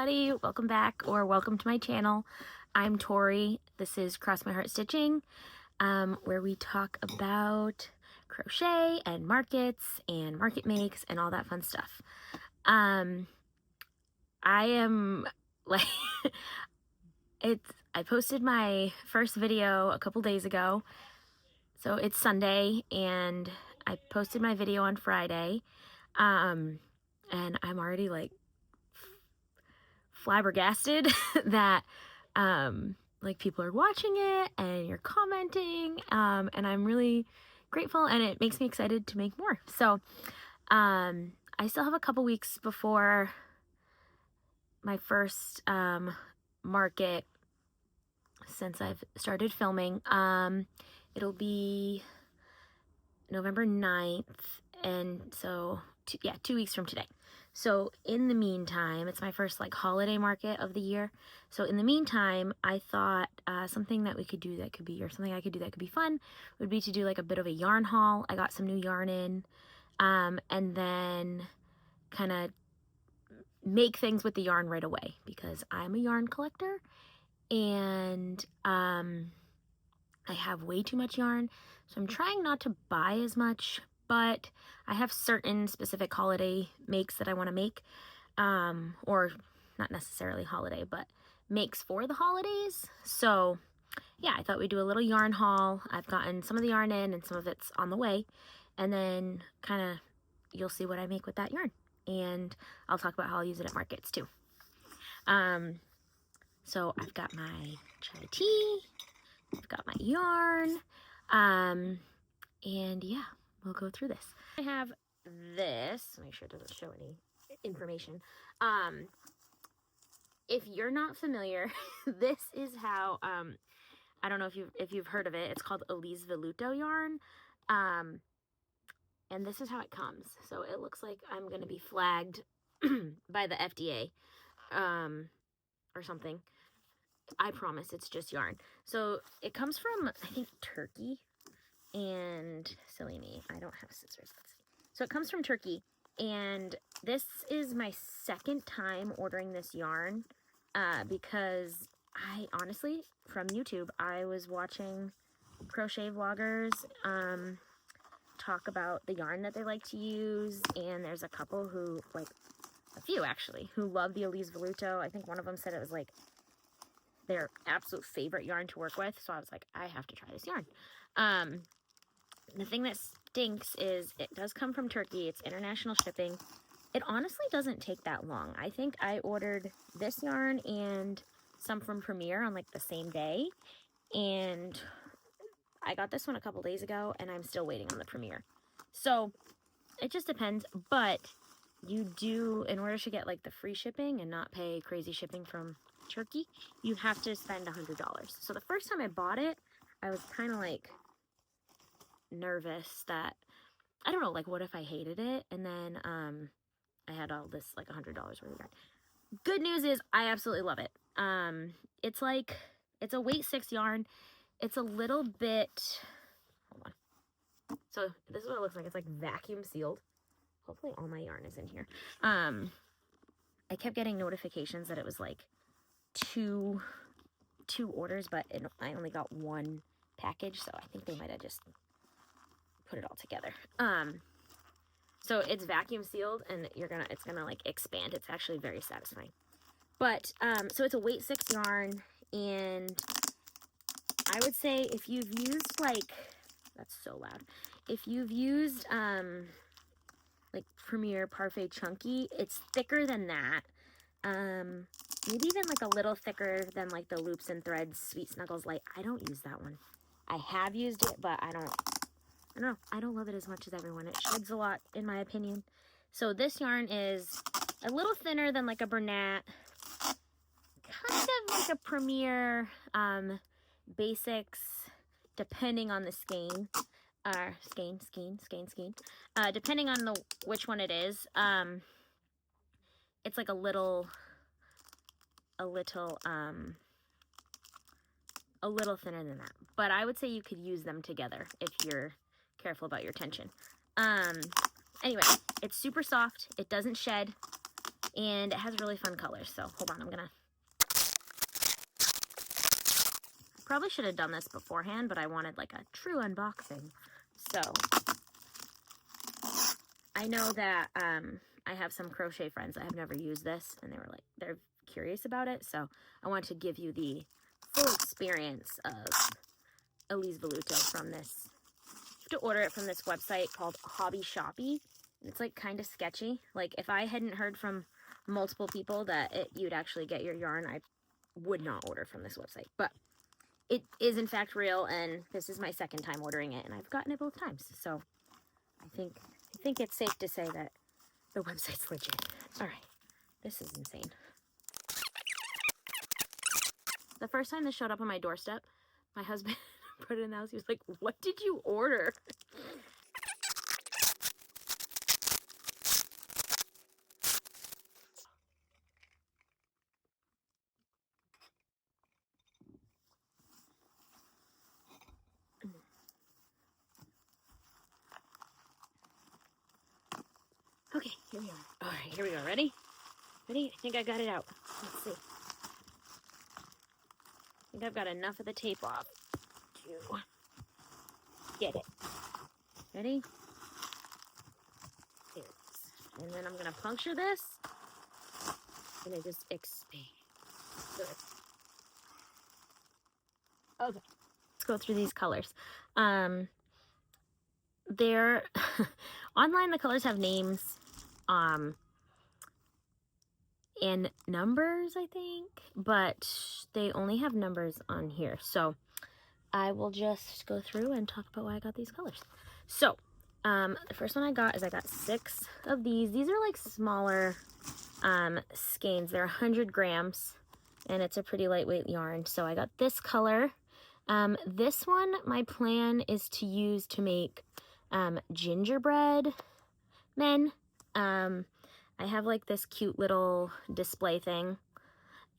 everybody, welcome back or welcome to my channel. I'm Tori. This is Cross My Heart Stitching, where we talk about crochet and markets and market makes and all that fun stuff. I am like I posted my first video a couple days ago, so it's Sunday, and I posted my video on Friday, and I'm already like flabbergasted that like people are watching it and you're commenting, and I'm really grateful, and it makes me excited to make more. So I still have a couple weeks before my first market since I've started filming. It'll be November 9th, and so 2 weeks from today. So in the meantime, it's my first like holiday market of the year. So in the meantime, I thought something that we could do that could be, or something I could do that could be fun, would be to do like a bit of a yarn haul. I got some new yarn in, and then kind of make things with the yarn right away, because I'm a yarn collector and I have way too much yarn. So I'm trying not to buy as much, but I have certain specific holiday makes that I want to make, or not necessarily holiday, but makes for the holidays. So yeah, I thought we'd do a little yarn haul. I've gotten some of the yarn in and some of it's on the way, and then kind of you'll see what I make with that yarn, and I'll talk about how I'll use it at markets too. So I've got my chai tea, I've got my yarn, and yeah, we'll go through this. I have this, make sure it doesn't show any information. If you're not familiar, this is how, I don't know if you've heard of it. It's called Alize Velluto yarn, and this is how it comes. So it looks like I'm going to be flagged by the FDA, or something. I promise it's just yarn. So it comes from, I think, Turkey. And silly me, I don't have scissors. Let's see. So it comes from Turkey, and this is my second time ordering this yarn, because I honestly, from YouTube, I was watching crochet vloggers talk about the yarn that they like to use, and there's a couple who, like a few actually, who love the Alize Velluto. I think one of them said it was like their absolute favorite yarn to work with, so I was like, I have to try this yarn. The thing that stinks is it does come from Turkey. It's international shipping. It honestly doesn't take that long. I think I ordered this yarn and some from Premier on like the same day, and I got this one a couple days ago, and I'm still waiting on the Premier. So it just depends, but you do, in order to get like the free shipping and not pay crazy shipping from Turkey, you have to spend $100. So the first time I bought it, I was kind of like nervous that, I don't know, like what if I hated it, and then I had all this like $100 worth of yarn. Good news is I absolutely love it. It's like, it's a weight 6 yarn. It's a little bit, hold on, so this is what it looks like. It's like vacuum sealed. Hopefully all my yarn is in here. I kept getting notifications that it was like two orders, but I only got one package, so I think they might have just put it all together. So it's vacuum sealed, and it's gonna like expand. It's actually very satisfying. But so it's a weight 6 yarn, and I would say if you've used like, that's so loud, if you've used like Premier Parfait Chunky, it's thicker than that. Maybe even like a little thicker than like the Loops and Threads Sweet Snuggles Light. I don't use that one. I have used it, but I don't know. I don't love it as much as everyone. It sheds a lot, in my opinion. So this yarn is a little thinner than like a Bernat, kind of like a Premier Basics, depending on the skein. Depending on which one it is. It's like a little thinner than that. But I would say you could use them together if you're careful about your tension. Anyway, it's super soft. It doesn't shed. and it has really fun colors. So hold on, probably should have done this beforehand, but I wanted like a true unboxing. So I know that I have some crochet friends that have never used this, and they're curious about it. So I wanted to give you the full experience of Alize Velluto from this. You have to order it from this website called Hobby Shoppy. It's like kind of sketchy. Like if I hadn't heard from multiple people that you'd actually get your yarn, I would not order from this website. But it is in fact real, and this is my second time ordering it, and I've gotten it both times. So I think it's safe to say that the website's legit. All right, this is insane. The first time this showed up on my doorstep, my husband put it in the house. He was like, "What did you order?" Okay, here we are. All right, here we go. Ready? Ready? I think I got it out. Let's see. I think I've got enough of the tape off to get it. Ready? There it is. And then I'm going to puncture this, and it just expands. Good. Okay. Let's go through these colors. They're online, the colors have names and numbers, I think, but they only have numbers on here. So I will just go through and talk about why I got these colors. So the first one I got 6 of these. These are like smaller skeins. They're 100 grams, and it's a pretty lightweight yarn. So I got this color. This one, my plan is to use to make gingerbread men. I have like this cute little display thing,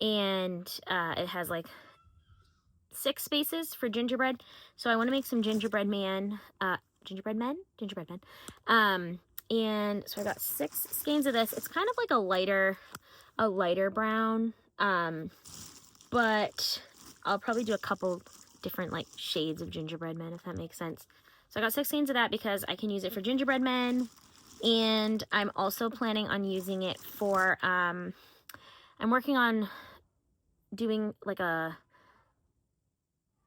and it has like 6 spaces for gingerbread. So I want to make some gingerbread men. And so I got 6 skeins of this. It's kind of like a lighter brown, but I'll probably do a couple different like shades of gingerbread men, if that makes sense. So I got 6 skeins of that because I can use it for gingerbread men, and I'm also planning on using it for, I'm working on doing like a,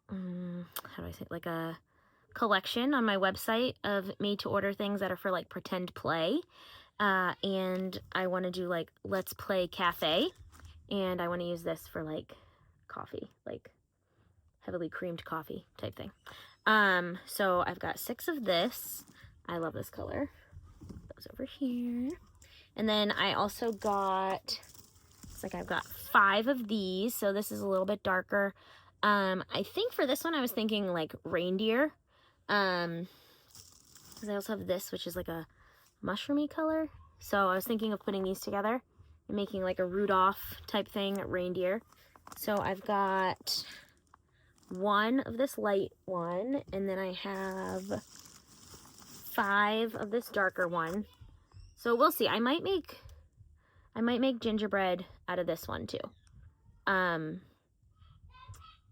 how do I say it? Like a collection on my website of made to order things that are for like pretend play. And I want to do like Let's Play Cafe, and I want to use this for like coffee, like heavily creamed coffee type thing. So I've got 6 of this. I love this color. Those over here. And then I also got, it's like I've got 5 of these. So this is a little bit darker. I think for this one I was thinking like reindeer. Because I also have this, which is like a mushroomy color. So I was thinking of putting these together and making like a Rudolph type thing, reindeer. So I've got 1 of this light one, and then I have 5 of this darker one. So we'll see. I might make gingerbread out of this one too.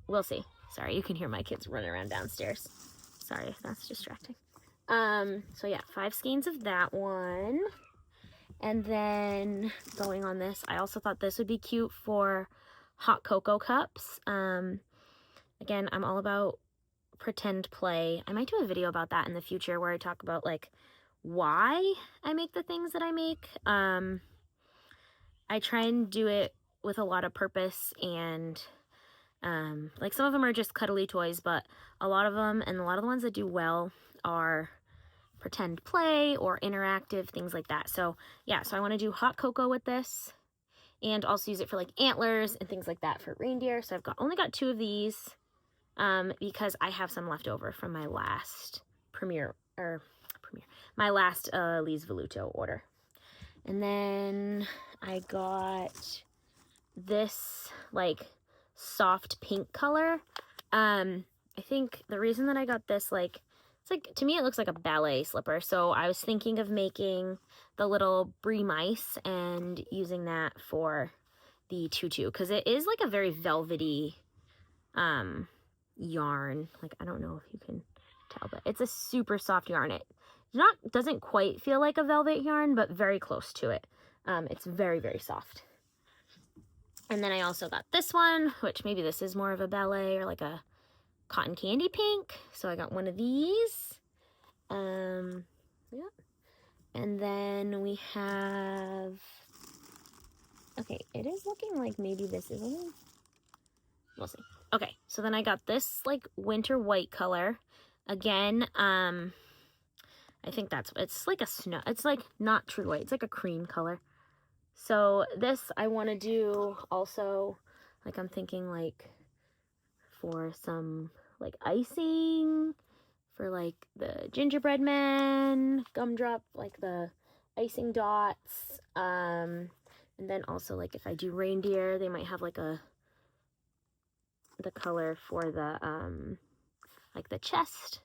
We'll see. Sorry, you can hear my kids running around downstairs. Sorry if that's distracting. So yeah, 5 skeins of that one. And then going on this, I also thought this would be cute for hot cocoa cups. Again, I'm all about pretend play. I might do a video about that in the future where I talk about like why I make the things that I make. I try and do it with a lot of purpose, and like some of them are just cuddly toys, but a lot of them, and a lot of the ones that do well, are pretend play or interactive, things like that. So yeah, so I want to do hot cocoa with this, and also use it for like antlers and things like that for reindeer. So I've only got 2 of these because I have some left over from my last my last Alize Velluto order. And then I got this like soft pink color. I think the reason that I got this like it's like, to me it looks like a ballet slipper. So I was thinking of making the little brie mice and using that for the tutu, because it is like a very velvety yarn. Like, I don't know if you can tell, but it's a super soft yarn. It doesn't quite feel like a velvet yarn, but very close to it. It's very, very soft. And then I also got this one, which maybe this is more of a ballet or like a cotton candy pink. So I got one of these. Yeah. And then we have, okay, it is looking like maybe this is a little, we'll see. Okay, so then I got this like winter white color. Again, I think it's like a snow, it's like not true white, it's like a cream color. So this I want to do also, like I'm thinking like for some like icing, for like the gingerbread men, gumdrop, like the icing dots. And then also like if I do reindeer, they might have like the color for the like the chest,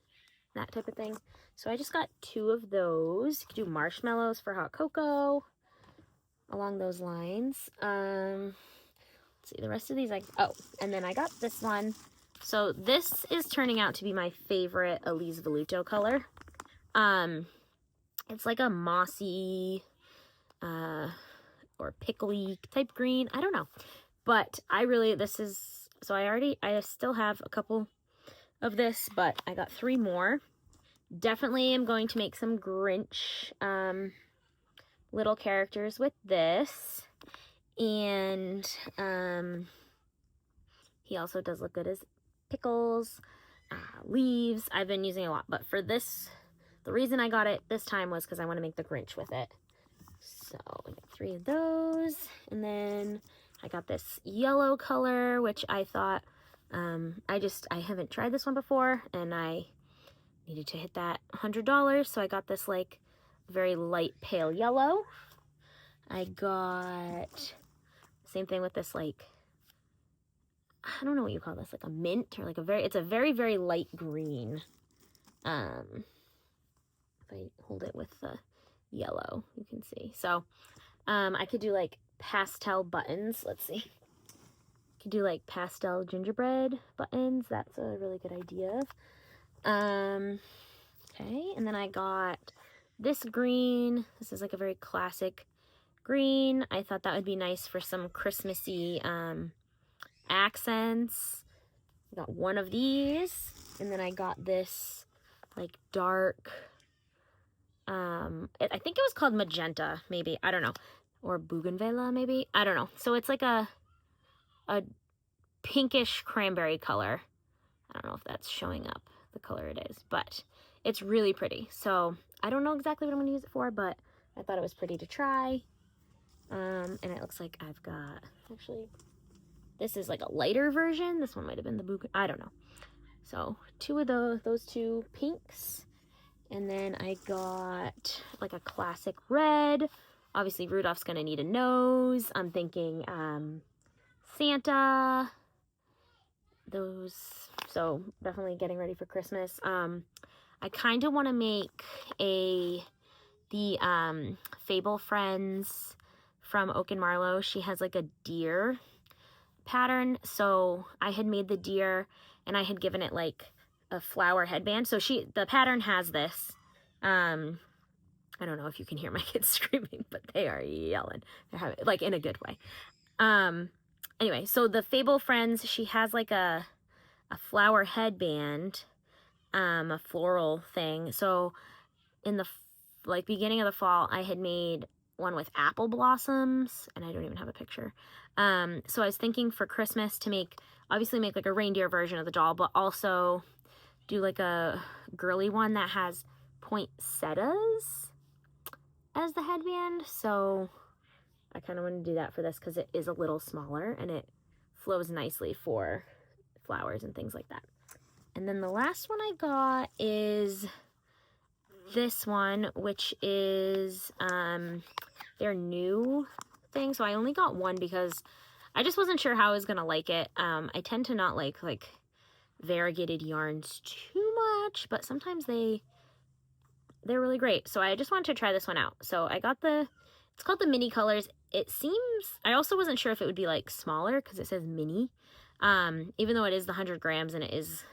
that type of thing. So I just got 2 of those. You could do marshmallows for hot cocoa, along those lines. Let's see, the rest of these oh, and then I got this one. So this is turning out to be my favorite Alize Velluto color. It's like a mossy or pickly type green. I don't know. But I really, so I still have a couple of this, but I got 3 more. Definitely am going to make some Grinch little characters with this. And he also does look good as pickles, leaves. I've been using a lot, but for this, the reason I got it this time was because I want to make the Grinch with it. So I got 3 of those, and then I got this yellow color, which I thought, I haven't tried this one before, and I needed to hit that $100, so I got this like very light pale yellow. I got, same thing with this, like, I don't know what you call this, like a mint, or like it's a very, very light green. If I hold it with the yellow, you can see. So, I could do like pastel buttons. Let's see. Could do like pastel gingerbread buttons. That's a really good idea. Okay, and then I got this green. This is like a very classic green. I thought that would be nice for some Christmassy accents. I got 1 of these, and then I got this like dark, I think it was called magenta, maybe, I don't know, or bougainvillea, maybe, I don't know. So it's like a pinkish cranberry color. I don't know if that's showing up, the color it is, but it's really pretty. So I don't know exactly what I'm going to use it for, but I thought it was pretty to try. And it looks like I've got, actually, this is like a lighter version. This one might have been the bougainvillea, I don't know. So 2 of those 2 pinks. And then I got like a classic red. Obviously Rudolph's gonna need a nose. I'm thinking Santa. Those, so definitely getting ready for Christmas. I kind of want to make the Fable Friends from Oak and Marlowe. She has like a deer pattern. So I had made the deer, and I had given it like a flower headband. So the pattern has this. I don't know if you can hear my kids screaming, but they are yelling. They're having, like, in a good way. Anyway, so the Fable Friends, she has like a flower headband, a floral thing. So in the like beginning of the fall, I had made one with apple blossoms, and I don't even have a picture. So I was thinking for Christmas to obviously make like a reindeer version of the doll, but also do like a girly one that has poinsettias as the headband. So I kind of want to do that for this because it is a little smaller and it flows nicely for flowers and things like that. And then the last one I got is this one, which is their new thing. So I only got one because I just wasn't sure how I was gonna like it. I tend to not like variegated yarns too much, but sometimes they're really great. So I just wanted to try this one out. So I got it's called the Mini Colors. It seems, I also wasn't sure if it would be like smaller because it says mini, even though it is the 100 grams and it is,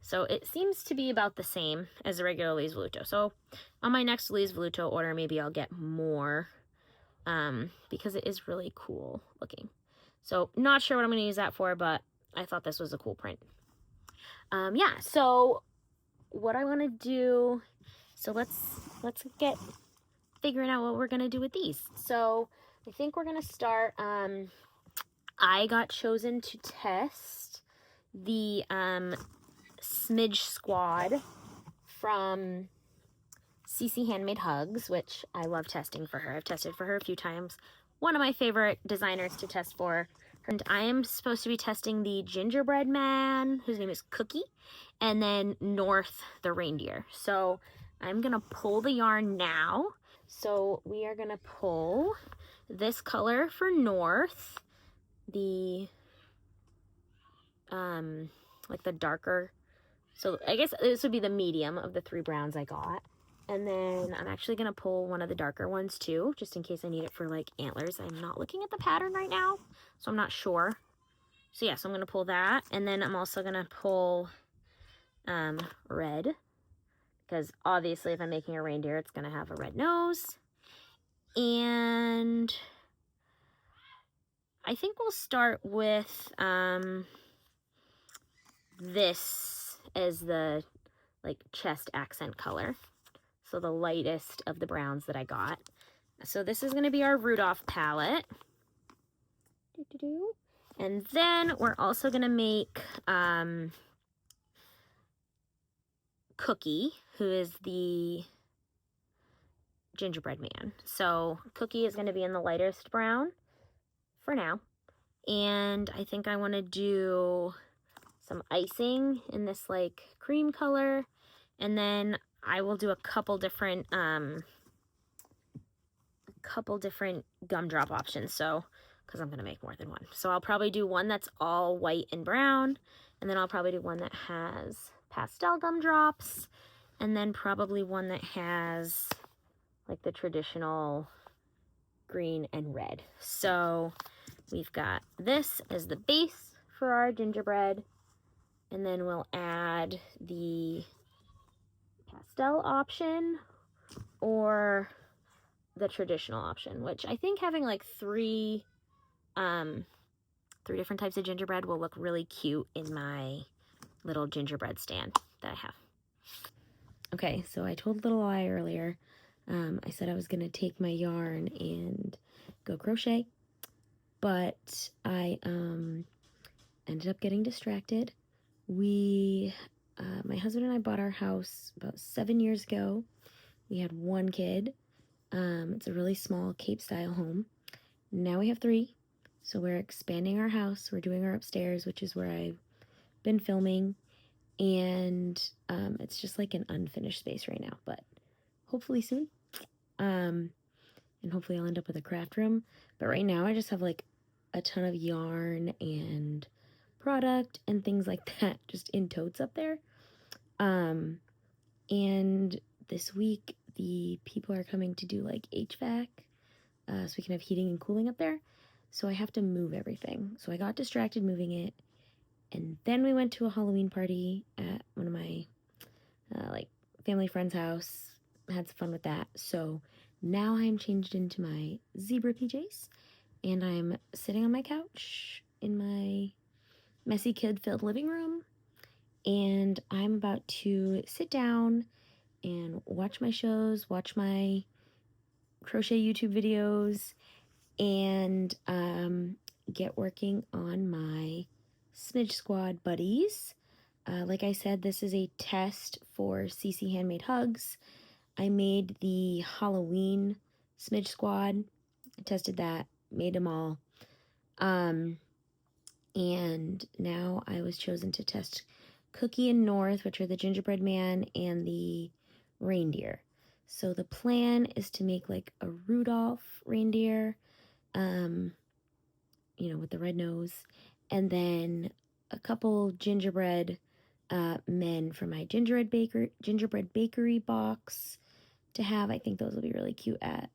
so it seems to be about the same as the regular Alize Velluto. So on my next Alize Velluto order, maybe I'll get more, because it is really cool looking. So not sure what I'm going to use that for, but I thought this was a cool print. Yeah, so what I want to do, so let's get figuring out what we're going to do with these. So I think we're going to start, I got chosen to test the Smidge Squad from Handmade Hugs, which I love testing for her. I've tested for her a few times. One of my favorite designers to test for. And I am supposed to be testing the gingerbread man, whose name is Cookie, and then North, the reindeer. So I'm going to pull the yarn now. So we are going to pull this color for North, the, like the darker. So I guess this would be the medium of the 3 browns I got. And then I'm actually going to pull one of the darker ones too, just in case I need it for like antlers. I'm not looking at the pattern right now, so I'm not sure. So yeah, so I'm going to pull that. And then I'm also going to pull red, because obviously if I'm making a reindeer, it's going to have a red nose. And I think we'll start with this as the like chest accent color. So the lightest of the browns that I got. So this is going to be our Rudolph palette. And then we're also going to make Cookie, who is the gingerbread man. So Cookie is going to be in the lightest brown for now. And I think I want to do some icing in this like cream color. And then I will do a couple different gumdrop options. So, because I'm going to make more than one. So I'll probably do one that's all white and brown. And then I'll probably do one that has pastel gumdrops. And then probably one that has like the traditional green and red. So we've got this as the base for our gingerbread. And then we'll add the pastel option or the traditional option, which I think having like three different types of gingerbread will look really cute in my little gingerbread stand that I have. Okay, so I told little lie earlier. I said I was going to take my yarn and go crochet, but I ended up getting distracted. My husband and I bought our house about 7 years ago. We had 1 kid. It's a really small Cape-style home. Now we have 3, so we're expanding our house. We're doing our upstairs, which is where I've been filming, and it's just like an unfinished space right now, but hopefully soon. And hopefully I'll end up with a craft room. But right now I just have like a ton of yarn and product and things like that just in totes up there. And this week the people are coming to do like HVAC, so we can have heating and cooling up there. So I have to move everything. So I got distracted moving it. And then we went to a Halloween party at one of my like family friend's house. Had some fun with that. So now I'm changed into my zebra PJs and I'm sitting on my couch in my messy kid-filled living room, and I'm about to sit down and watch my shows, watch my crochet YouTube videos, and get working on my Smidge Squad buddies. Like I said, this is a test for Handmade Hugs. I made the Halloween Smidge Squad. I tested that, made them all. And now I was chosen to test Cookie and North, which are the gingerbread man and the reindeer. So the plan is to make like a Rudolph reindeer, you know, with the red nose, and then a couple gingerbread men for my gingerbread bakery box to have. I think those will be really cute at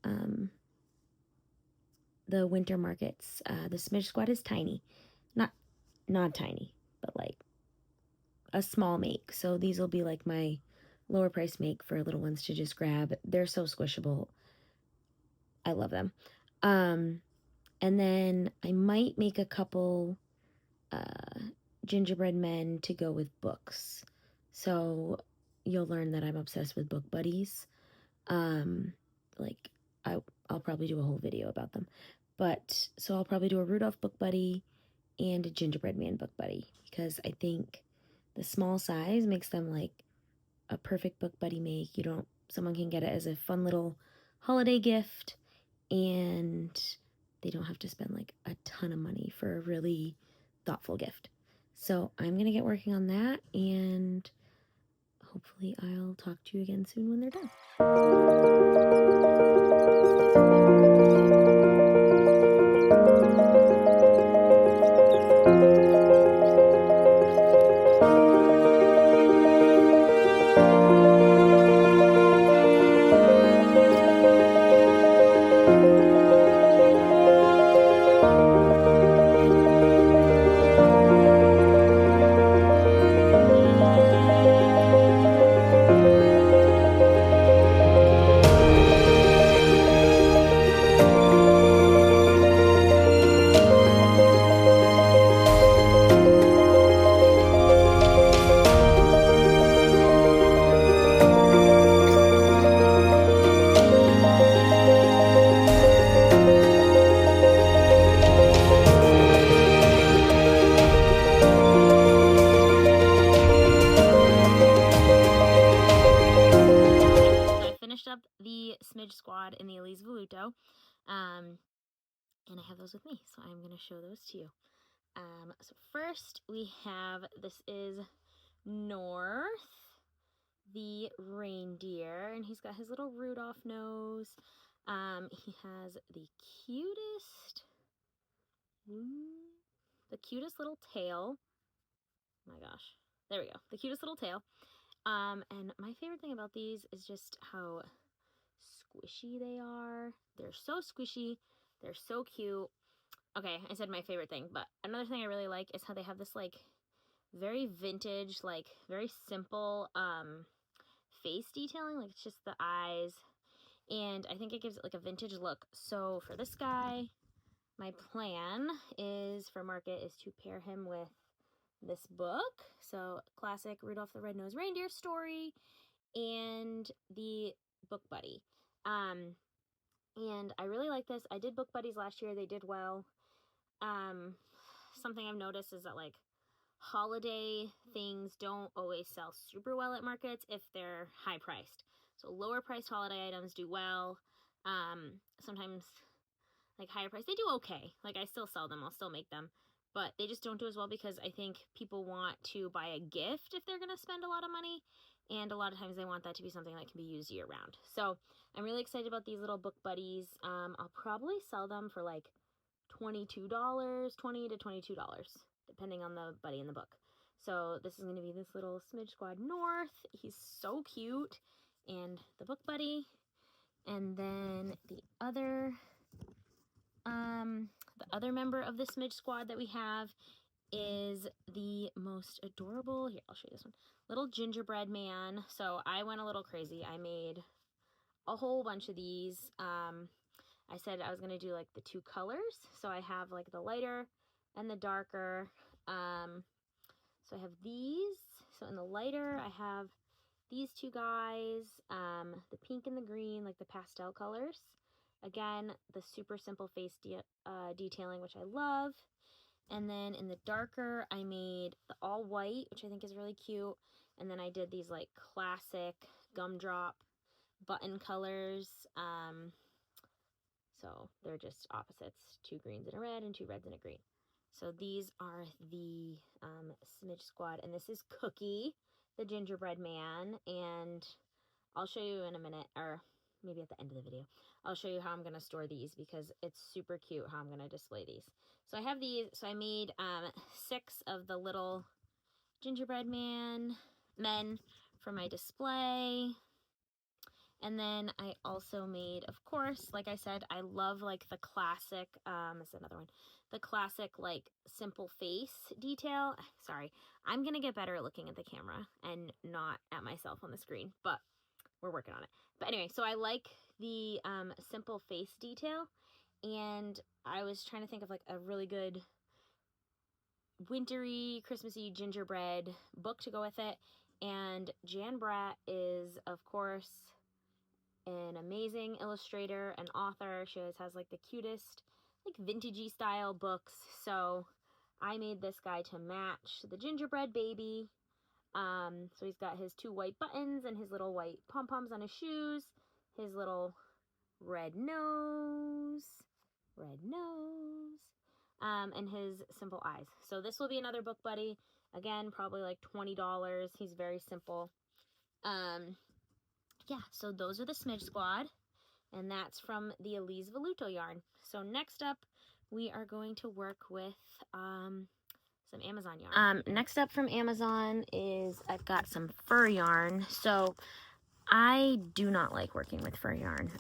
the winter markets. The Smidge Squad is tiny, not tiny, but like a small make. So these will be like my lower price make for little ones to just grab. They're so squishable. I love them. And then I might make a couple gingerbread men to go with books. So you'll learn that I'm obsessed with book buddies. Like I'll probably do a whole video about them. But so I'll probably do a Rudolph book buddy and a gingerbread man book buddy because I think the small size makes them like a perfect book buddy make. Someone can get it as a fun little holiday gift and they don't have to spend like a ton of money for a really thoughtful gift. So I'm going to get working on that and hopefully I'll talk to you again soon when they're done. Up the Smidge Squad in the Alize Velluto, and I have those with me, so I'm going to show those to you. So first we have, this is North, the reindeer, and he's got his little Rudolph nose. He has the cutest little tail. Oh my gosh, there we go, the cutest little tail. And my favorite thing about these is just how squishy they are. They're so squishy. They're so cute. Okay, I said my favorite thing, but another thing I really like is how they have this like very vintage, like very simple face detailing. Like it's just the eyes, and I think it gives it like a vintage look. So for this guy, my plan is for Market is to pair him with this book. So classic Rudolph the Red-Nosed Reindeer story and the book buddy. And I really like this. I did book buddies last year. They did well. Something I've noticed is that like holiday things don't always sell super well at markets if they're high priced. So lower priced holiday items do well. Sometimes like higher price, they do okay. Like I still sell them, I'll still make them, but they just don't do as well because I think people want to buy a gift if they're gonna spend a lot of money, and a lot of times they want that to be something that can be used year round. So I'm really excited about these little book buddies. I'll probably sell them for like $22, $20 to $22, depending on the buddy in the book. So this is going to be this little Smidge Squad North. He's so cute. And the book buddy. And then the other member of the Smidge Squad that we have is the most adorable, here, I'll show you this one, little gingerbread man. So I went a little crazy. I made a whole bunch of these. I said I was going to do like the two colors. So I have like the lighter and the darker. So I have these. So in the lighter, I have these two guys, the pink and the green, like the pastel colors. Again, the super simple face detailing, which I love. And then in the darker, I made the all white, which I think is really cute. And then I did these like classic gumdrop button colors. So they're just opposites, two greens and a red and two reds and a green. So these are the Smidge Squad, and this is Cookie, the gingerbread man, and I'll show you in a minute, or maybe at the end of the video, I'll show you how I'm going to store these because it's super cute how I'm going to display these. So I have these, so I made 6 of the little gingerbread men for my display. And then I also made, of course, like I said, I love like the classic, this is another one, the classic like simple face detail. Sorry, I'm gonna get better at looking at the camera and not at myself on the screen, but we're working on it. But anyway, so I like the simple face detail, and I was trying to think of like a really good wintry, Christmassy gingerbread book to go with it. And Jan Bratt is, of course, an amazing illustrator and author. She always has like the cutest, like vintagey style books. So I made this guy to match the gingerbread baby. So he's got his 2 white buttons and his little white pom-poms on his shoes, his little red nose, and his simple eyes. So this will be another book buddy. Again, probably like $20. He's very simple. Yeah, so those are the Smidge Squad, and that's from the Alize Velluto yarn. So next up, we are going to work with some Amazon yarn. Next up from Amazon is I've got some fur yarn. So I do not like working with fur yarn.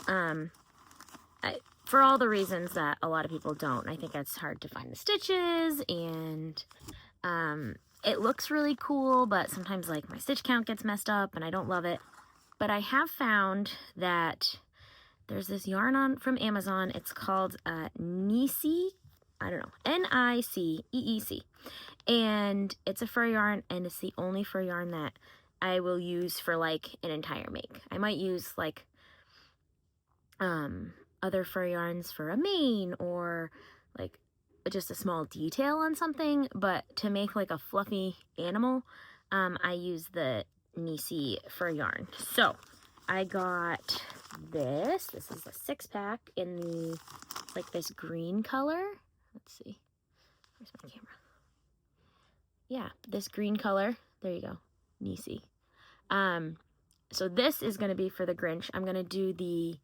For all the reasons that a lot of people don't. I think it's hard to find the stitches, and it looks really cool, but sometimes like my stitch count gets messed up and I don't love it. But I have found that there's this yarn from Amazon. It's called Niceee. I don't know, Niceee. And it's a fur yarn, and it's the only fur yarn that I will use for like an entire make. I might use like other fur yarns for a mane or like just a small detail on something, but to make like a fluffy animal, I use the Niceee fur yarn. So I got this. This is a 6-pack in the like this green color. Let's see. Where's my camera? Yeah, this green color. There you go. Niceee. So this is going to be for the Grinch. I'm going to do the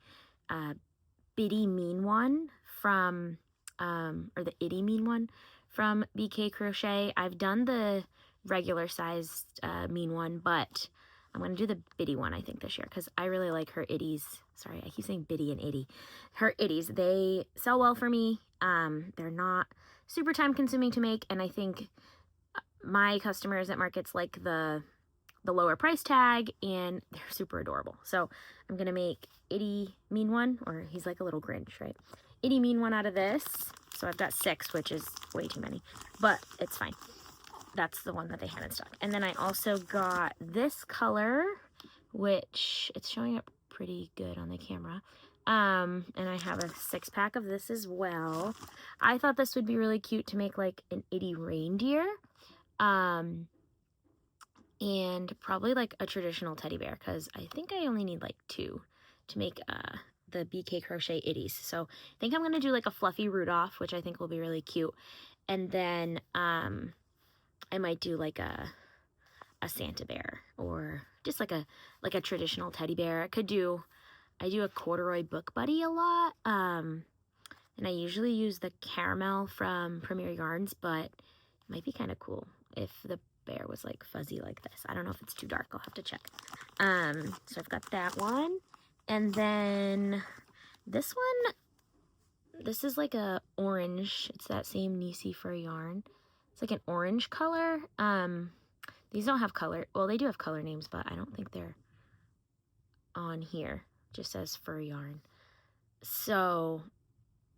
bitty mean one from or the itty mean one from BKayCrochet. I've done the regular sized mean one, but I'm going to do the bitty one, I think, this year, because I really like her itties. Sorry, I keep saying bitty and itty. Her itties, they sell well for me. They're not super time consuming to make, and I think my customers at markets like the lower price tag, and they're super adorable. So I'm going to make itty mean one, or he's like a little Grinch, right? Itty mean one out of this. So I've got 6, which is way too many, but it's fine. That's the one that they had in stock. And then I also got this color, which it's showing up pretty good on the camera. And I have a 6-pack of this as well. I thought this would be really cute to make like an itty reindeer. And probably like a traditional teddy bear, because I think I only need like 2 to make the BKayCrochet itties. So I think I'm going to do like a fluffy Rudolph, which I think will be really cute. And then I might do like a Santa bear, or just like a traditional teddy bear. I do a corduroy book buddy a lot. And I usually use the caramel from Premier Yarns, but it might be kind of cool if the bear was like fuzzy like this. I don't know if it's too dark. I'll have to check. So I've got that one. And then this one, this is like a orange. It's that same Niceee fur yarn. It's like an orange color. These don't have color. Well, they do have color names, but I don't think they're on here. It just says fur yarn. So,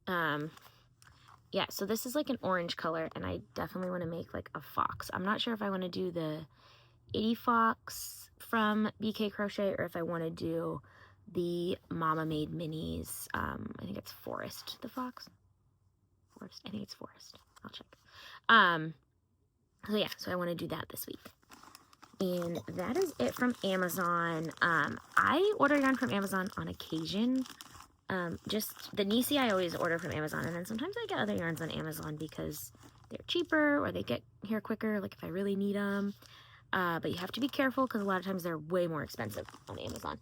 yeah, so this is like an orange color, and I definitely want to make like a fox. I'm not sure if I want to do the itty fox from BKayCrochet, or if I want to do the MamaMadeMinis. I think it's Forest, the fox. Forest. I think it's Forest. I'll check. So yeah, so I want to do that this week. And that is it from Amazon. I order yarn from Amazon on occasion. Just the Niceee I always order from Amazon, and then sometimes I get other yarns on Amazon because they're cheaper or they get here quicker, like if I really need them. But you have to be careful because a lot of times they're way more expensive on Amazon.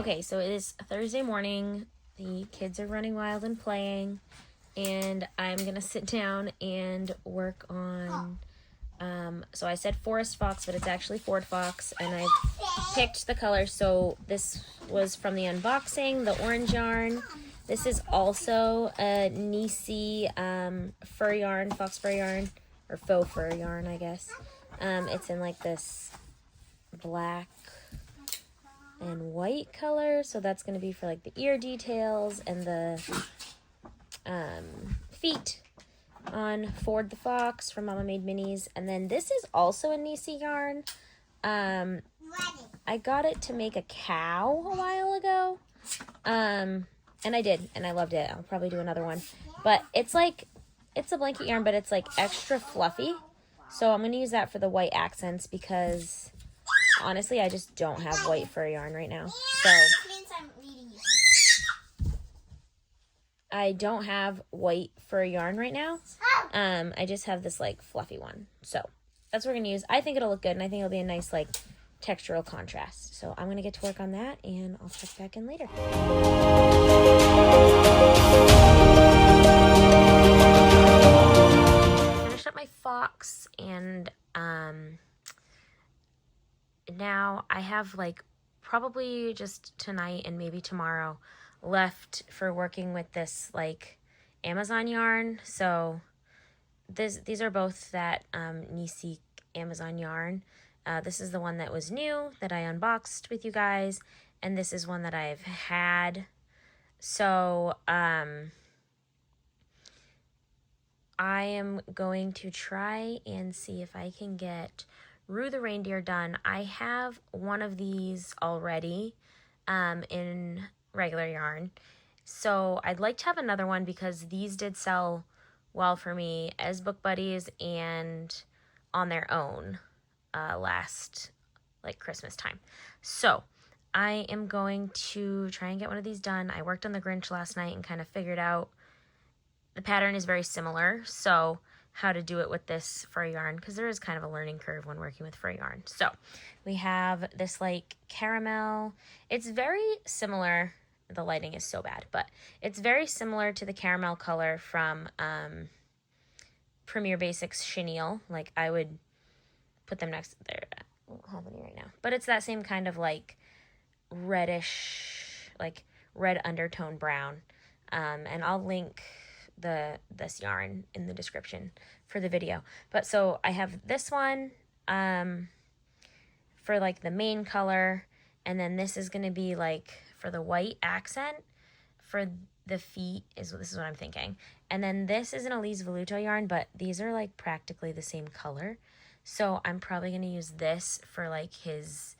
Okay, so it is Thursday morning. The kids are running wild and playing, and I'm gonna sit down and work on, so I said Forest Fox, but it's actually Ford Fox, and I picked the color. So this was from the unboxing, the orange yarn. This is also a Nisi fur yarn, fox fur yarn, or faux fur yarn, I guess. It's in like this black and white color, so that's going to be for like the ear details and the feet on Ford the Fox from MamaMadeMinis. And then this is also a Nisi yarn. I got it to make a cow a while ago, and I did, and I loved it. I'll probably do another one, but it's a blanket yarn, but it's like extra fluffy, so I'm going to use that for the white accents because honestly, I just don't have white fur yarn right now. So I don't have white fur yarn right now. I just have this like fluffy one. So that's what we're gonna use. I think it'll look good, and I think it'll be a nice like textural contrast. So I'm gonna get to work on that, and I'll check back in later. Finished up my fox, and now I have like probably just tonight and maybe tomorrow left for working with this like Amazon yarn. So these are both that Nisi Amazon yarn. This is the one that was new that I unboxed with you guys, and this is one that I've had. So I am going to try and see if I can get Rue the Reindeer done. I have one of these already in regular yarn, so I'd like to have another one because these did sell well for me as book buddies and on their own last like Christmas time. So I am going to try and get one of these done. I worked on the Grinch last night and kind of figured out the pattern is very similar, so how to do it with this fur yarn, because there is kind of a learning curve when working with fur yarn. So we have this like caramel. It's very similar. The lighting is so bad, but it's very similar to the caramel color from Premier Basics chenille. Like I would put them next there. I don't have any right now, but it's that same kind of like reddish, like red undertone brown. And I'll link this yarn in the description for the video. But so I have this one for like the main color, and then this is going to be like for the white accent for the feet. This is what I'm thinking. And then this is an Alize Velluto yarn, but these are like practically the same color, so I'm probably going to use this for like his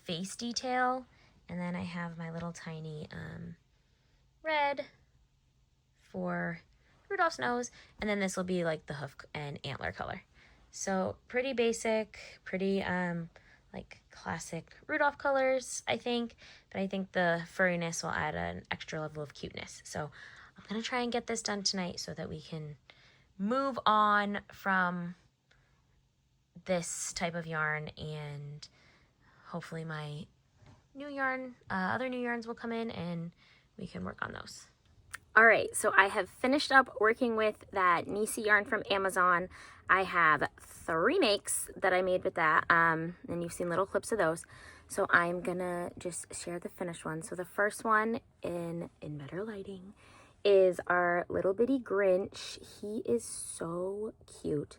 face detail. And then I have my little tiny red for Rudolph's nose, and then this will be like the hoof and antler color. So pretty basic, pretty like classic Rudolph colors, I think, but I think the furriness will add an extra level of cuteness. So I'm gonna try and get this done tonight so that we can move on from this type of yarn, and hopefully my new yarn, other new yarns will come in and we can work on those. All right, so I have finished up working with that Nisi yarn from Amazon. I have 3 makes that I made with that, and you've seen little clips of those. So I'm gonna just share the finished one. So the first one in better lighting is our little bitty Grinch. He is so cute.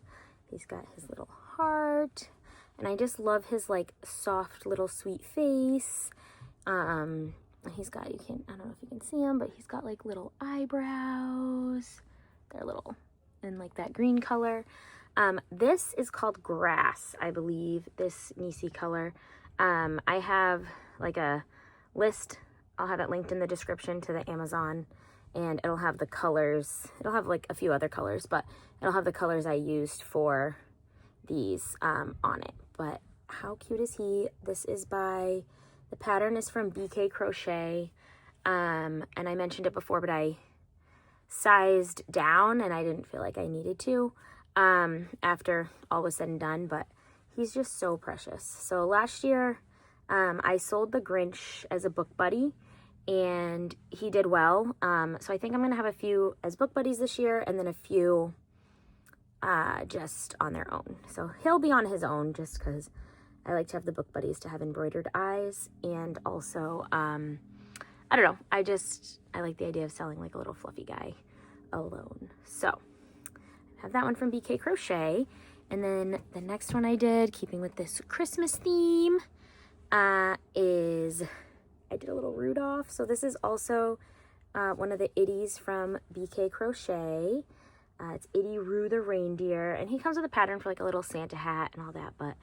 He's got his little heart, and I just love his like soft little sweet face. He's got, I don't know if you can see him, but he's got like little eyebrows. They're little in like that green color. This is called Grass, I believe, this Nisi color. I have like a list. I'll have it linked in the description to the Amazon, and it'll have the colors. It'll have like a few other colors, but it'll have the colors I used for these on it. But how cute is he? This is by... The pattern is from BKayCrochet, and I mentioned it before, but I sized down and I didn't feel like I needed to after all was said and done, but he's just so precious. So last year I sold the Grinch as a book buddy, and he did well. So I think I'm going to have a few as book buddies this year, and then a few just on their own. So he'll be on his own just because I like to have the book buddies to have embroidered eyes. And also, I don't know, I like the idea of selling like a little fluffy guy alone. So I have that one from BKayCrochet. And then the next one I did, keeping with this Christmas theme, is I did a little Rudolph. So this is also one of the itties from BKayCrochet. It's Itty Roo the reindeer, and he comes with a pattern for like a little Santa hat and all that, but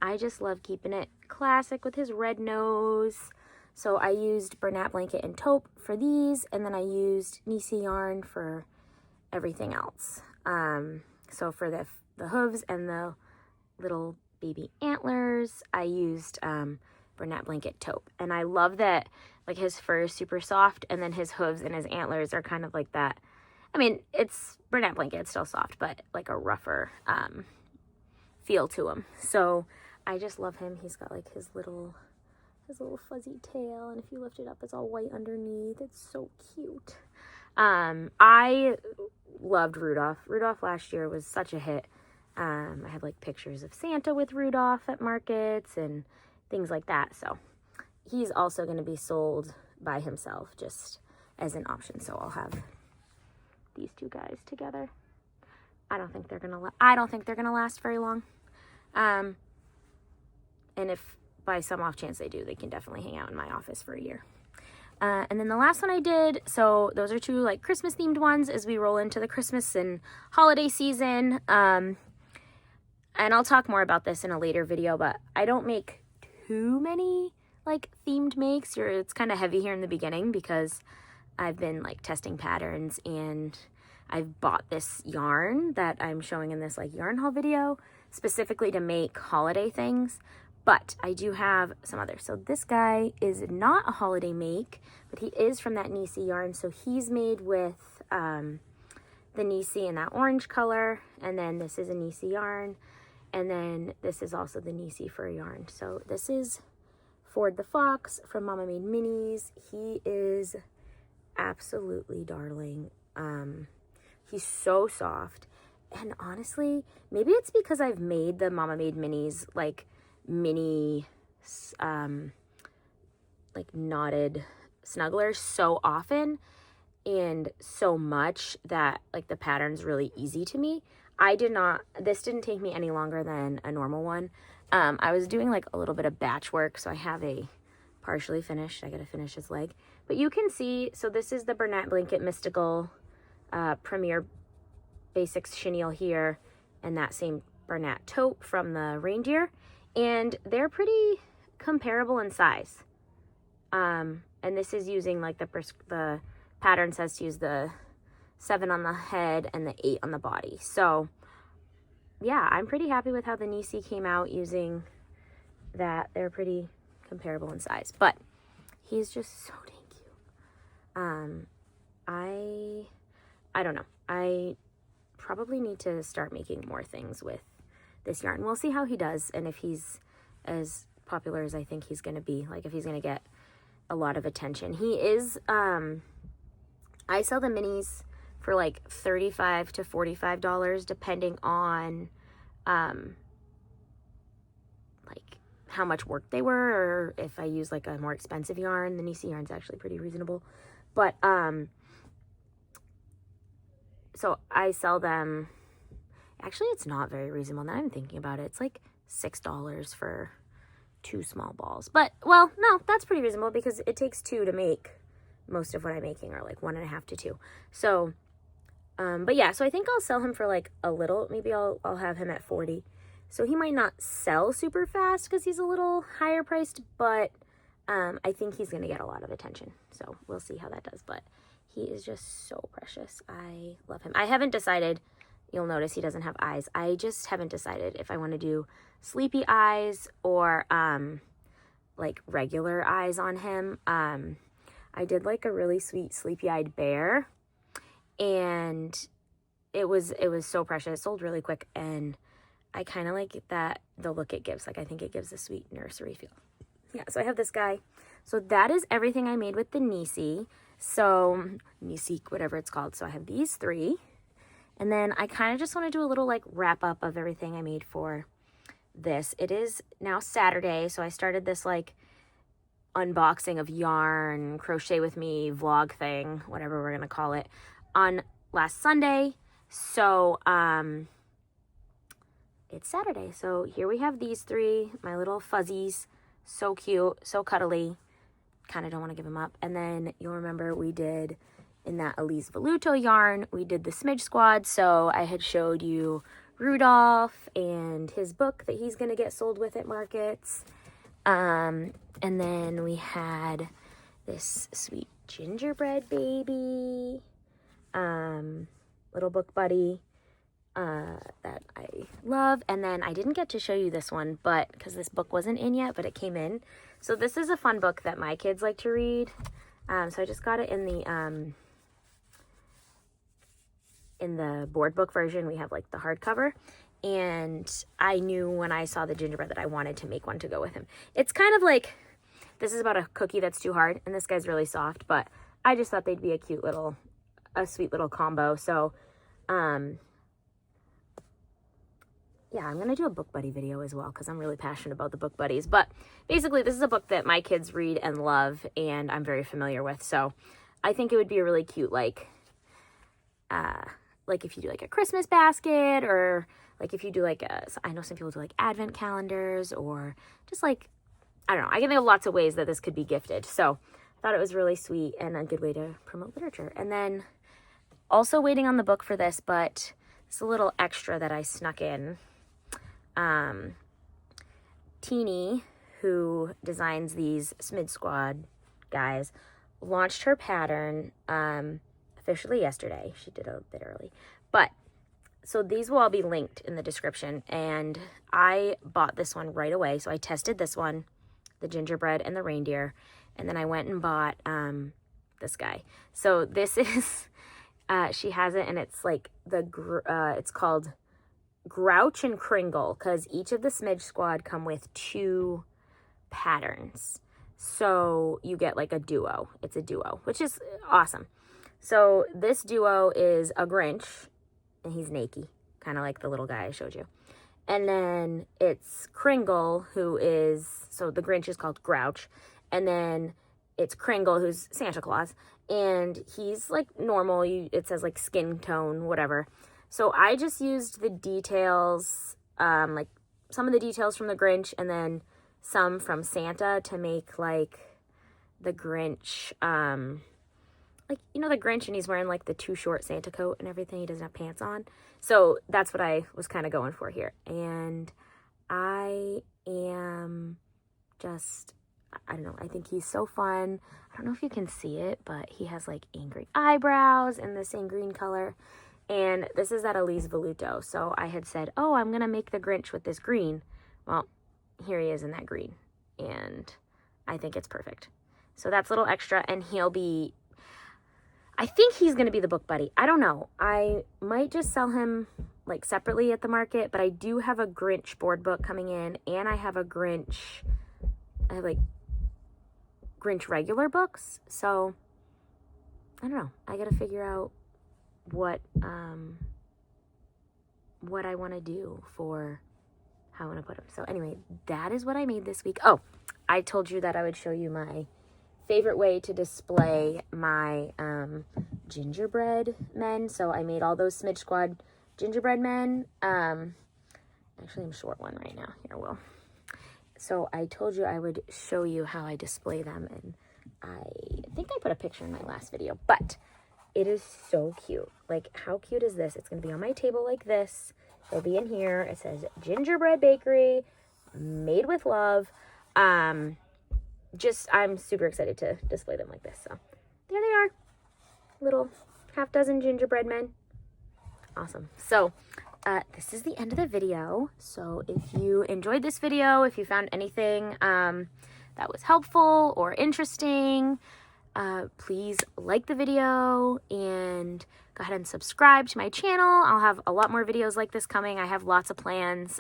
I just love keeping it classic with his red nose. So I used Bernat blanket and taupe for these, and then I used Nisi yarn for everything else. So for the hooves and the little baby antlers, I used Bernat blanket taupe, and I love that like his fur is super soft, and then his hooves and his antlers are kind of like that. I mean, it's Bernat blanket, it's still soft, but like a rougher feel to him. So I just love him. He's got like his little fuzzy tail, and if you lift it up, it's all white underneath. It's so cute. I loved Rudolph. Rudolph last year was such a hit. I had like pictures of Santa with Rudolph at markets and things like that. So he's also going to be sold by himself just as an option. So I'll have these two guys together. I don't think they're gonna last very long. And if by some off chance they do, they can definitely hang out in my office for a year. And then the last one I did, so those are two like Christmas themed ones as we roll into the Christmas and holiday season. And I'll talk more about this in a later video, but I don't make too many like themed makes. It's kind of heavy here in the beginning because I've been like testing patterns, and I've bought this yarn that I'm showing in this like yarn haul video specifically to make holiday things, but I do have some others. So this guy is not a holiday make, but he is from that Nisi yarn. So he's made with the Nisi in that orange color, and then this is a Nisi yarn, and then this is also the Nisi fur yarn. So this is Ford the Fox from MamaMadeMinis. He is absolutely darling. He's so soft, and honestly, maybe it's because I've made the MamaMadeMinis like mini like knotted snugglers so often and so much that like the pattern's really easy to me. This didn't take me any longer than a normal one. I was doing like a little bit of batch work, so I have a partially finished. I gotta finish his leg. But you can see, so this is the Bernat Blanket Mystical Premier Basics chenille here, and that same Bernat taupe from the reindeer. And they're pretty comparable in size. And this is using like the pattern says to use the 7 on the head and the 8 on the body. So yeah, I'm pretty happy with how the Nisi came out using that. They're pretty comparable in size, but he's just so dang cute. I don't know. I probably need to start making more things with this yarn. We'll see how he does, and if he's as popular as I think he's going to be, like if he's going to get a lot of attention. He is, I sell the minis for like $35 to $45 depending on like how much work they were, or if I use like a more expensive yarn. The Nisi yarn's actually pretty reasonable, but so I sell them, actually it's not very reasonable now I'm thinking about it. It's like $6 for 2 small balls, but well, no, that's pretty reasonable because it takes 2 to make most of what I'm making, or like 1.5 to 2. So but yeah, so I think I'll sell him for like a little, maybe I'll have him at 40. So he might not sell super fast because he's a little higher priced, but I think he's going to get a lot of attention. So we'll see how that does, but he is just so precious. I love him. I haven't decided, you'll notice he doesn't have eyes. I just haven't decided if I want to do sleepy eyes or like regular eyes on him. I did like a really sweet sleepy-eyed bear, and it was so precious. It sold really quick, and I kind of like that, the look it gives. Like I think it gives a sweet nursery feel. yeah, so I have this guy. So that is everything I made with the Nisi. So, Nisi, whatever it's called. So I have these 3. And then I kind of just want to do a little like wrap up of everything I made for this. It is now Saturday, so I started this like unboxing of yarn, crochet with me vlog thing, whatever we're going to call it, on last Sunday. So, it's Saturday. So here we have these 3, my little fuzzies. So cute, so cuddly. Kind of don't want to give them up. And then you'll remember we did, in that Alize Velluto yarn, we did the Smidge Squad. So I had showed you Rudolph and his book that he's going to get sold with at markets. And then we had this sweet gingerbread baby, little book buddy, that I love. And then I didn't get to show you this one, but because this book wasn't in yet, but it came in. So this is a fun book that my kids like to read. So I just got it in the board book version. We have like the hardcover, and I knew when I saw the gingerbread that I wanted to make one to go with him. It's kind of like, this is about a cookie that's too hard, and this guy's really soft, but I just thought they'd be a sweet little combo. So, yeah, I'm going to do a book buddy video as well because I'm really passionate about the book buddies. But basically, this is a book that my kids read and love, and I'm very familiar with. So I think it would be a really cute, like if you do like a Christmas basket, or like if you do like I know some people do like advent calendars, or just like, I don't know. I can think of lots of ways that this could be gifted. So I thought it was really sweet and a good way to promote literature. And then also waiting on the book for this, but it's a little extra that I snuck in. Teeny, who designs these Smidge Squad guys, launched her pattern officially yesterday. She did a bit early, but so these will all be linked in the description. And I bought this one right away. So I tested this one, the gingerbread and the reindeer, and then I went and bought this guy. So this is she has it, and it's like it's called Grouch and Kringle, because each of the Smidge Squad come with 2 patterns. So you get like a duo. It's a duo, which is awesome. So this duo is a Grinch, and he's naked, kind of like the little guy I showed you. And then it's Kringle, who is, so the Grinch is called Grouch, and then it's Kringle, who's Santa Claus, and he's like normal. It says like skin tone, whatever. So I just used the details, like some of the details from the Grinch, and then some from Santa to make like the Grinch, like, you know, the Grinch, and he's wearing like the too short Santa coat and everything. He doesn't have pants on. So that's what I was kind of going for here. And I am just, I don't know, I think he's so fun. I don't know if you can see it, but he has like angry eyebrows in the same green color. And this is that Alize Velluto. So I had said, oh, I'm going to make the Grinch with this green. Well, here he is in that green. And I think it's perfect. So that's a little extra. And he'll be, I think he's going to be the book buddy. I don't know. I might just sell him like separately at the market. But I do have a Grinch board book coming in. And I have a Grinch, I have like Grinch regular books. So I don't know. I got to figure out what I want to do for how I want to put them. So anyway, that is what I made this week. Oh, I told you that I would show you my favorite way to display my gingerbread men. So I made all those Smidge Squad gingerbread men. Actually, I'm short one right now. Here, Will. So I told you I would show you how I display them, and I think I put a picture in my last video, but it is so cute. Like, how cute is this? It's going to be on my table like this. It'll be in here. It says Gingerbread Bakery, made with love. I'm super excited to display them like this. So there they are. Little half dozen gingerbread men. Awesome. So this is the end of the video. So if you enjoyed this video, if you found anything that was helpful or interesting, please like the video and go ahead and subscribe to my channel. I'll have a lot more videos like this coming. I have lots of plans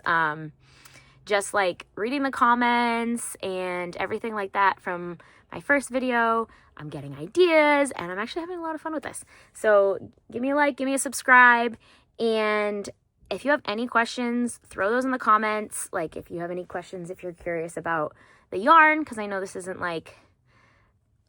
just like reading the comments and everything like that from my first video. I'm getting ideas and I'm actually having a lot of fun with this. So give me a like, give me a subscribe, and if you have any questions, throw those in the comments. Like if you have any questions, if you're curious about the yarn, because I know this isn't like,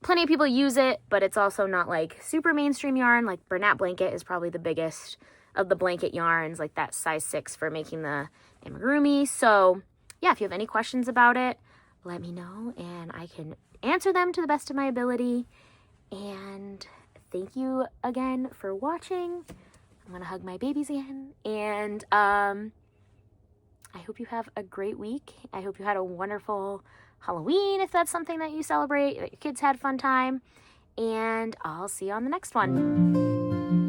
plenty of people use it, but it's also not like super mainstream yarn. Like Bernat blanket is probably the biggest of the blanket yarns, like that size 6 for making the amigurumi. So yeah, if you have any questions about it, let me know and I can answer them to the best of my ability. And thank you again for watching. I'm gonna hug my babies again, and I hope you have a great week. I hope you had a wonderful Halloween, if that's something that you celebrate, that your kids had a fun time, and I'll see you on the next one.